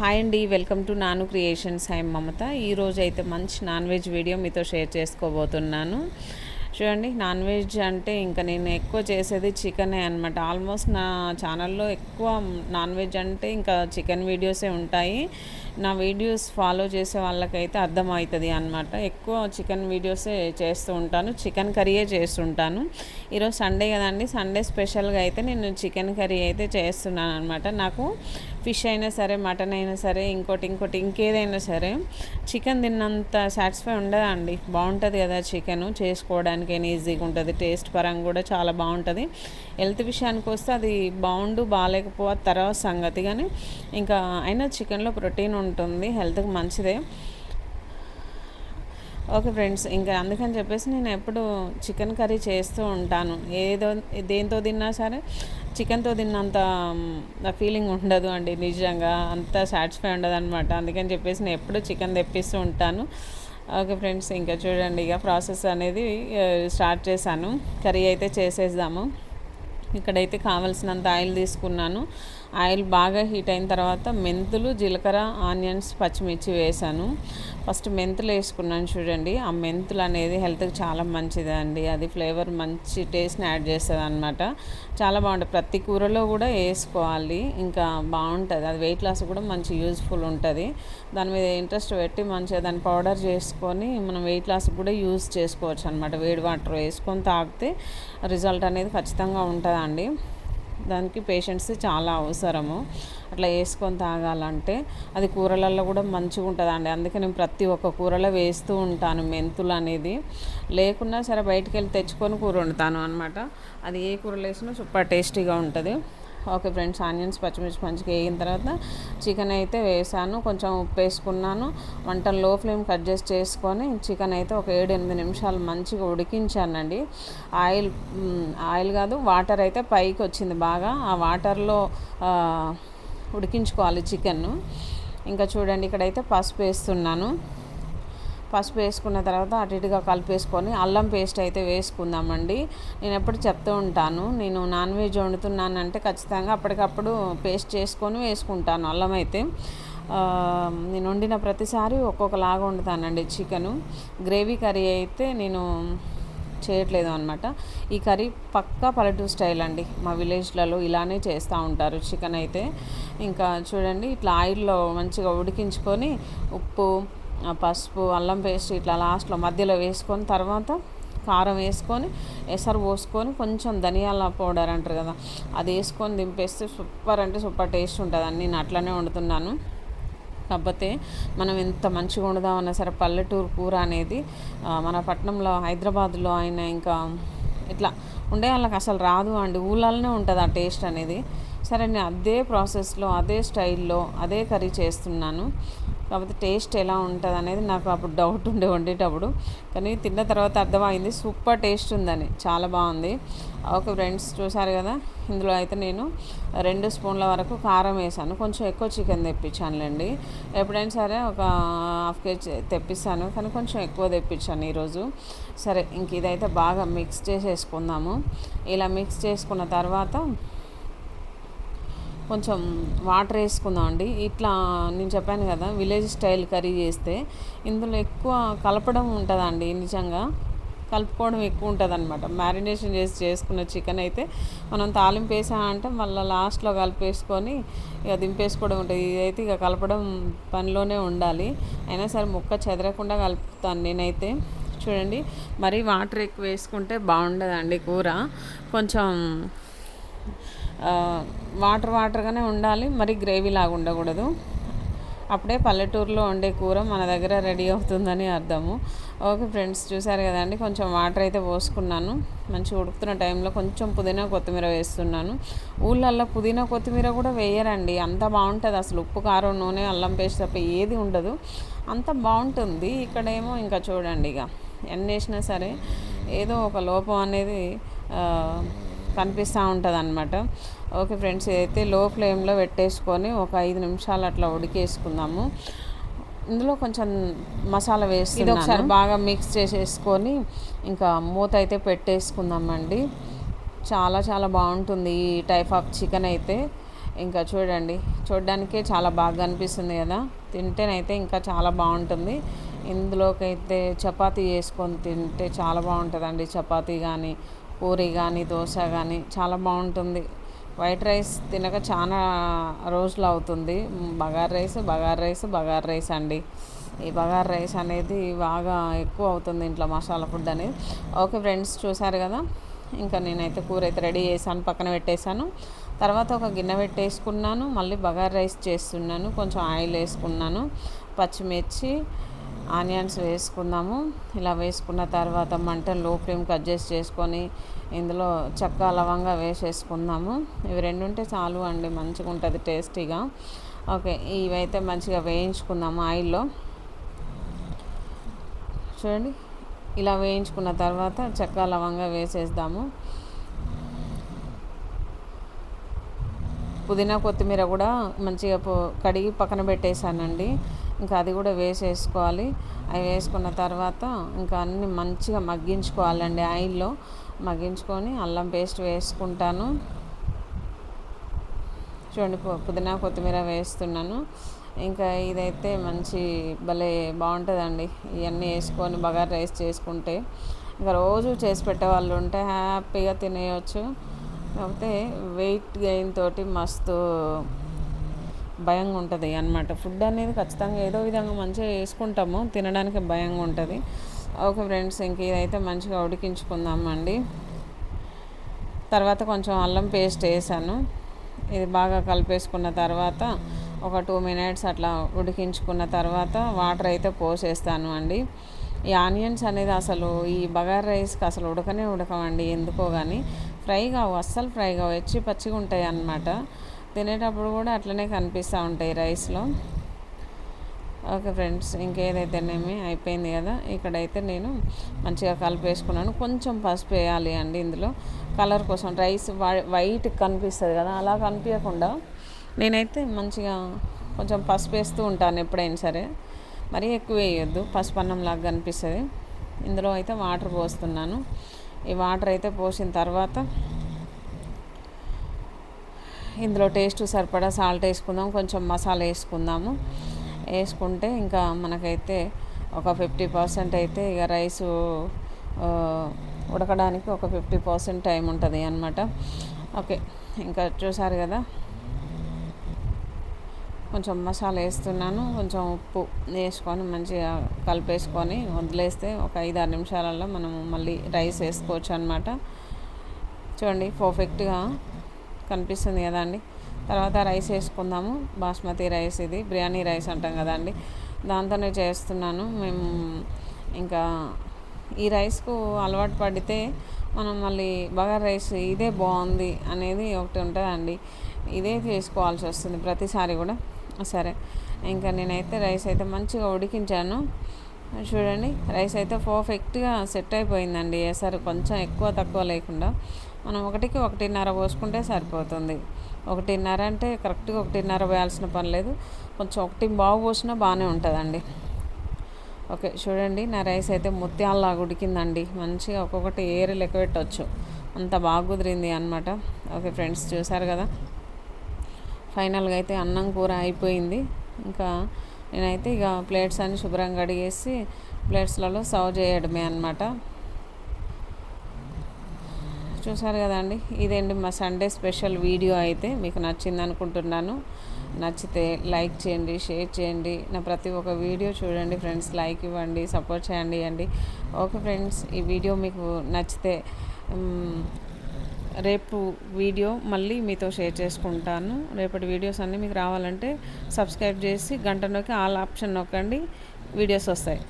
Hi అండి, welcome to నాను creations. I మమత. ఈరోజు అయితే మంచి నాన్ వెజ్ వీడియో మీతో షేర్ చేసుకోబోతున్నాను. చూడండి, నాన్ వెజ్ అంటే ఇంకా నేను ఎక్కువ చేసేది చికెనే అనమాట. ఆల్మోస్ట్ నా ఛానల్లో ఎక్కువ నాన్ వెజ్ అంటే ఇంకా చికెన్ వీడియోసే ఉంటాయి. నా వీడియోస్ ఫాలో చేసే వాళ్ళకైతే అర్థమవుతుంది అనమాట. ఎక్కువ చికెన్ వీడియోసే చేస్తూ ఉంటాను, చికెన్ కర్రీయే చేస్తుంటాను. ఈరోజు సండే కదండి, సండే స్పెషల్గా అయితే నేను చికెన్ కర్రీ అయితే చేస్తున్నాను అనమాట. నాకు ఫిష్ అయినా సరే, మటన్ అయినా సరే, ఇంకోటి ఇంకేదైనా సరే చికెన్ తిన్నంత సాటిస్ఫై ఉండదండి. బాగుంటుంది కదా చికెన్, చేసుకోవడానికైనా ఈజీగా ఉంటుంది, టేస్ట్ పరంగా కూడా చాలా బాగుంటుంది. హెల్త్ విషయానికి వస్తే అది బాగాలేకపోతే తర్వాత సంగతి. కానీ ఇంకా అయినా చికెన్లో ప్రోటీన్ ఉంటుంది, హెల్త్కి మంచిదే. ఓకే ఫ్రెండ్స్, ఇంకా అందుకని చెప్పేసి నేను ఎప్పుడు చికెన్ కర్రీ చేస్తూ ఉంటాను. దేంతో తిన్నా సరే చికెన్తో తిన్నంత ఫీలింగ్ ఉండదు అండి, నిజంగా అంత సాటిస్ఫై ఉండదు అనమాట. అందుకని చెప్పేసి నేను ఎప్పుడు చికెన్ తెప్పిస్తూ ఉంటాను. ఓకే ఫ్రెండ్స్, ఇంకా చూడండి, ఇక ప్రాసెస్ అనేది స్టార్ట్ చేశాను. కర్రీ అయితే చేసేద్దాము. ఇక్కడైతే కావలసినంత ఆయిల్ తీసుకున్నాను. ఆయిల్ బాగా హీట్ అయిన తర్వాత మెంతులు, జీలకర్ర, ఆనియన్స్, పచ్చిమిర్చి వేసాను. ఫస్ట్ మెంతులు వేసుకున్నాను. చూడండి, ఆ మెంతులు అనేది హెల్త్కి చాలా మంచిదండి. అది ఫ్లేవర్ మంచి టేస్ట్ని యాడ్ చేస్తుంది అనమాట. చాలా బాగుంటుంది. ప్రతి కూరలో కూడా వేసుకోవాలి, ఇంకా బాగుంటుంది. అది వెయిట్ లాస్ కూడా మంచి యూజ్ఫుల్ ఉంటుంది. దాని మీద ఇంట్రెస్ట్ పెట్టి మంచిగా దాన్ని పౌడర్ చేసుకొని మనం వెయిట్ లాస్ కూడా యూజ్ చేసుకోవచ్చు అనమాట. వేడి వాటర్ వేసుకొని తాగితే రిజల్ట్ అనేది ఖచ్చితంగా ఉంటుందండి. దానికి పేషెన్స్ చాలా అవసరము. అట్లా వేసుకొని తాగాలంటే అది కూరలలో కూడా మంచిగా ఉంటుందండి. అందుకే నేను ప్రతి ఒక్క కూరలో వేస్తూ ఉంటాను మెంతులు అనేది. లేకున్నా సరే బయటికి వెళ్ళి తెచ్చుకొని కూర వండుతాను అనమాట. అది ఏ కూరలో వేసినా సూపర్ టేస్టీగా ఉంటుంది. ఓకే ఫ్రెండ్స్, ఆనియన్స్, పచ్చిమిర్చి మంచిగా వేగిన తర్వాత చికెన్ అయితే వేసాను. కొంచెం ఉప్పు వేసుకున్నాను. వంటను లో ఫ్లేమ్ కట్ చేసుకొని చికెన్ అయితే ఒక 7-8 నిమిషాలు మంచిగా ఉడికించానండి. ఆయిల్ కాదు, వాటర్ అయితే పైకి వచ్చింది బాగా. ఆ వాటర్లో ఉడికించుకోవాలి చికెన్ను. ఇంకా చూడండి, ఇక్కడైతే పసుపు వేస్తున్నాను. పసుపు వేసుకున్న తర్వాత అటు ఇటుగా కలిపేసుకొని అల్లం పేస్ట్ అయితే వేసుకుందామండి. నేను ఎప్పుడు చెప్తూ ఉంటాను, నేను నాన్ వెజ్ వండుతున్నానంటే ఖచ్చితంగా అప్పటికప్పుడు పేస్ట్ చేసుకొని వేసుకుంటాను అల్లం అయితే. నేను వండిన ప్రతిసారి ఒక్కొక్కలాగా వండుతానండి చికెను. గ్రేవీ కర్రీ అయితే నేను చేయట్లేదు అనమాట. ఈ కర్రీ పక్కా పల్లెటూరు స్టైల్ అండి. మా విలేజ్లలో ఇలానే చేస్తూ ఉంటారు చికెన్ అయితే. ఇంకా చూడండి, ఇట్లా ఆయిల్లో మంచిగా ఉడికించుకొని ఉప్పు, పసుపు, అల్లం పేస్ట్ ఇట్లా లాస్ట్లో మధ్యలో వేసుకొని తర్వాత కారం వేసుకొని ఎసరు పోసుకొని కొంచెం ధనియాల పౌడర్ అంటారు కదా, అది వేసుకొని దింపేస్తే సూపర్ అంటే సూపర్ టేస్ట్ ఉంటుందండి. నేను అట్లనే వండుతున్నాను. కాకపోతే మనం ఎంత మంచిగా వండుదామన్నా సరే పల్లెటూరు కూర అనేది మన పట్టణంలో, హైదరాబాద్లో అయినా ఇంకా ఇట్లా ఉండే వాళ్ళకి అసలు రాదు అండి. ఊళ్ళలోనే ఉంటుంది ఆ టేస్ట్ అనేది. సరే, నేను అదే ప్రాసెస్లో, అదే స్టైల్లో, అదే కర్రీ చేస్తున్నాను. కాకపోతే టేస్ట్ ఎలా ఉంటుంది అనేది నాకు అప్పుడు డౌట్ ఉండే వండేటప్పుడు. కానీ తిన్న తర్వాత అర్థమైంది, సూపర్ టేస్ట్ ఉందని. చాలా బాగుంది. ఓకే ఫ్రెండ్స్, చూసారు కదా, ఇందులో అయితే నేను 2 స్పూన్ల వరకు కారం వేసాను. కొంచెం ఎక్కువ చికెన్ తెప్పించానులేండి. ఎప్పుడైనా సరే ఒక హాఫ్ కేజీ తెప్పిస్తాను, కానీ కొంచెం ఎక్కువ తెప్పించాను ఈరోజు. సరే, ఇంక ఇదైతే బాగా మిక్స్ చేసేసుకుందాము. ఇలా మిక్స్ చేసుకున్న తర్వాత కొంచెం వాటర్ వేసుకుందాం అండి. ఇట్లా నేను చెప్పాను కదా, విలేజ్ స్టైల్ కర్రీ చేస్తే ఇందులో ఎక్కువ కలపడం ఉంటుందండి. నిజంగా కలుపుకోవడం ఎక్కువ ఉంటుంది అనమాట. మ్యారినేషన్ చేసుకున్న చికెన్ అయితే మనం తాలింపు వేసామంటే మళ్ళీ లాస్ట్లో కలిపేసుకొని ఇక దింపేసుకోవడం ఉంటుంది. ఇదైతే ఇక కలపడం పనిలోనే ఉండాలి. అయినా సరే ముక్క చెదరకుండా కలుపుతాను నేనైతే. చూడండి, మరి వాటర్ ఎక్కువ వేసుకుంటే బాగుండదండి కూర. కొంచెం వాటర్గానే ఉండాలి, మరి గ్రేవీ లాగా ఉండకూడదు. అప్పుడే పల్లెటూరులో వండే కూర మన దగ్గర రెడీ అవుతుందని అర్థము. ఓకే ఫ్రెండ్స్, చూసారు కదండి, కొంచెం వాటర్ అయితే పోసుకున్నాను. మంచిగా ఉడుకుతున్న టైంలో కొంచెం పుదీనా, కొత్తిమీర వేస్తున్నాను. ఊళ్ళల్లో పుదీనా, కొత్తిమీర కూడా వేయరండి. అంత బాగుంటుంది అసలు. ఉప్పు, కారం, నూనె, అల్లం పేస్ట్ తప్ప ఏది ఉండదు. అంత బాగుంటుంది. ఇక్కడేమో ఇంకా చూడండి, ఇక ఎన్ని వేసినా సరే ఏదో ఒక లోపం అనేది కనిపిస్తూ ఉంటుంది అనమాట. ఓకే ఫ్రెండ్స్, ఇదైతే లో ఫ్లేమ్లో పెట్టేసుకొని ఒక 5 నిమిషాలు అట్లా ఉడికేసుకుందాము. ఇందులో కొంచెం మసాలా వేసి ఇది ఒకసారి బాగా మిక్స్ చేసేసుకొని ఇంకా మూత అయితే పెట్టేసుకుందామండి. చాలా చాలా బాగుంటుంది ఈ టైప్ ఆఫ్ చికెన్ అయితే. ఇంకా చూడండి, చూడడానికే చాలా బాగా అనిపిస్తుంది కదా, తింటేనైతే ఇంకా చాలా బాగుంటుంది. ఇందులోకైతే చపాతీ చేసుకొని తింటే చాలా బాగుంటుందండి. చపాతీ కానీ, పూరి కానీ, దోశ కానీ చాలా బాగుంటుంది. వైట్ రైస్ తినక చాలా రోజులు అవుతుంది. బగార్ రైస్ అండి. ఈ బగార్ రైస్ అనేది బాగా ఎక్కువ అవుతుంది ఇంట్లో, మసాలా ఫుడ్ అనేది. ఓకే ఫ్రెండ్స్, చూసారు కదా, ఇంకా నేనైతే కూర అయితే రెడీ చేశాను, పక్కన పెట్టేశాను. తర్వాత ఒక గిన్నె పెట్టేసుకున్నాను, మళ్ళీ బగార్ రైస్ చేస్తున్నాను. కొంచెం ఆయిల్ వేసుకున్నాను, పచ్చిమిర్చి, ఆనియన్స్ వేసుకుందాము. ఇలా వేసుకున్న తర్వాత మంట లో ఫ్లేమ్కి అడ్జస్ట్ చేసుకొని ఇందులో చెక్క, లవంగా వేసేసుకుందాము. ఇవి రెండు ఉంటే చాలు అండి, మంచిగా ఉంటుంది టేస్టీగా. ఓకే, ఇవైతే మంచిగా వేయించుకుందాము ఆయిల్లో. చూడండి, ఇలా వేయించుకున్న తర్వాత చెక్క, లవంగా వేసేద్దాము. పుదీనా, కొత్తిమీర కూడా మంచిగా కడిగి పక్కన పెట్టేశానండి. ఇంకా అది కూడా వేసేసుకోవాలి. అవి వేసుకున్న తర్వాత ఇంకా అన్నీ మంచిగా మగ్గించుకోవాలండి ఆయిల్లో. మగ్గించుకొని అల్లం పేస్ట్ వేసుకుంటాను. చూడండి, పుదీనా, కొత్తిమీర వేస్తున్నాను. ఇంకా ఇదైతే మంచి భలే బాగుంటుందండి. ఇవన్నీ వేసుకొని బగారా రైస్ చేసుకుంటే ఇంకా రోజు చేసి పెట్టేవాళ్ళు ఉంటే హ్యాపీగా తినేయచ్చు. కాకపోతే వెయిట్ గెయిన్ తోటి మస్తు భయంగా ఉంటుంది అన్నమాట. ఫుడ్ అనేది ఖచ్చితంగా ఏదో విధంగా మంచిగా వేసుకుంటాము, తినడానికి భయంగా ఉంటుంది. ఓకే ఫ్రెండ్స్, ఇంక ఇదైతే మంచిగా ఉడికించుకుందామండి. తర్వాత కొంచెం అల్లం పేస్ట్ వేసాను. ఇది బాగా కలిపేసుకున్న తర్వాత ఒక 2 minutes అట్లా ఉడికించుకున్న తర్వాత వాటర్ అయితే పోసేస్తాను అండి. ఈ ఆనియన్స్ అనేది అసలు ఈ బగారా రైస్కి అసలు ఉడకవండి ఎందుకో కానీ. ఫ్రై కావు, అస్సలు ఫ్రై కావు, పచ్చిగా ఉంటాయి అన్నమాట. తినేటప్పుడు కూడా అట్లనే కనిపిస్తూ ఉంటాయి రైస్లో. ఓకే ఫ్రెండ్స్, ఇంకేదైతేనేమి అయిపోయింది కదా. ఇక్కడైతే నేను మంచిగా కలిపేసుకున్నాను. కొంచెం పసుపు వేయాలి అండి ఇందులో, కలర్ కోసం. రైస్ వైట్ కనిపిస్తుంది కదా, అలా కనిపించకుండా నేనైతే మంచిగా కొంచెం పసుపు వేస్తూ ఉంటాను ఎప్పుడైనా సరే. మరీ ఎక్కువ వేయొద్దు, పసుపు అన్నంలాగా కనిపిస్తుంది. ఇందులో అయితే వాటర్ పోస్తున్నాను. ఈ వాటర్ అయితే పోసిన తర్వాత ఇందులో టేస్ట్ సరిపడా సాల్ట్ వేసుకుందాం, కొంచెం మసాలా వేసుకుందాము. వేసుకుంటే ఇంకా మనకైతే ఒక 50% అయితే ఇక రైసు ఉడకడానికి ఒక 50% టైం ఉంటుంది అన్నమాట. ఓకే, ఇంకా చూసారు కదా, కొంచెం మసాలా వేస్తున్నాను, కొంచెం ఉప్పు వేసుకొని మంచిగా కలిపేసుకొని వదిలేస్తే ఒక 5-6 నిమిషాలలో మనము మళ్ళీ రైస్ వేసుకోవచ్చు అన్నమాట. చూడండి, పర్ఫెక్ట్గా కనిపిస్తుంది కదా అండి. తర్వాత రైస్ వేసుకుందాము. బాస్మతి రైస్, ఇది బిర్యానీ రైస్ అంటాం కదండి, దాంతోనే చేస్తున్నాను మేము. ఇంకా ఈ రైస్కు అలవాటు పడితే మనం మళ్ళీ బగారా రైస్ ఇదే బాగుంది అనేది ఒకటి ఉంటుందండి. ఇదే చేసుకోవాల్సి వస్తుంది ప్రతిసారి కూడా. సరే, ఇంకా నేనైతే రైస్ అయితే మంచిగా ఉడికించాను. చూడండి, రైస్ అయితే పర్ఫెక్ట్గా సెట్ అయిపోయిందండి. ఎసరు కొంచెం ఎక్కువ తక్కువ లేకుండా మనం 1కి 1.5 పోసుకుంటే సరిపోతుంది. 1.5 అంటే కరెక్ట్గా 1.5 పోయాల్సిన పని లేదు, కొంచెం 1.5 పోసినా బాగానే ఉంటుందండి. ఓకే, చూడండి, నా రైస్ అయితే ముత్యాలలాగా ఉడికిందండి. మంచిగా ఒక్కొక్కటి ఏరి లెక్క పెట్టవచ్చు, అంత బాగా కుదిరింది అనమాట. ఓకే ఫ్రెండ్స్, చూసారు కదా, ఫైనల్గా అయితే అన్నం కూర అయిపోయింది. ఇంకా నేనైతే ఇక ప్లేట్స్ అన్ని శుభ్రంగా కడిగేసి ప్లేట్స్లలో సర్వ్ చేయడమే అనమాట. చూసారు కదండి, ఇదేంటి మా సండే స్పెషల్ వీడియో. అయితే మీకు నచ్చింది అనుకుంటున్నాను. నచ్చితే లైక్ చేయండి, షేర్ చేయండి. నా ప్రతి ఒక్క వీడియో చూడండి ఫ్రెండ్స్, లైక్ ఇవ్వండి, సపోర్ట్ చేయండి. ఓకే ఫ్రెండ్స్, ఈ వీడియో మీకు నచ్చితే రేపు వీడియో మళ్ళీ మీతో షేర్ చేసుకుంటాను. రేపటి వీడియోస్ అన్నీ మీకు రావాలంటే సబ్స్క్రైబ్ చేసి గంట నొక్కి ఆల్ ఆప్షన్ నొక్కండి, వీడియోస్ వస్తాయి.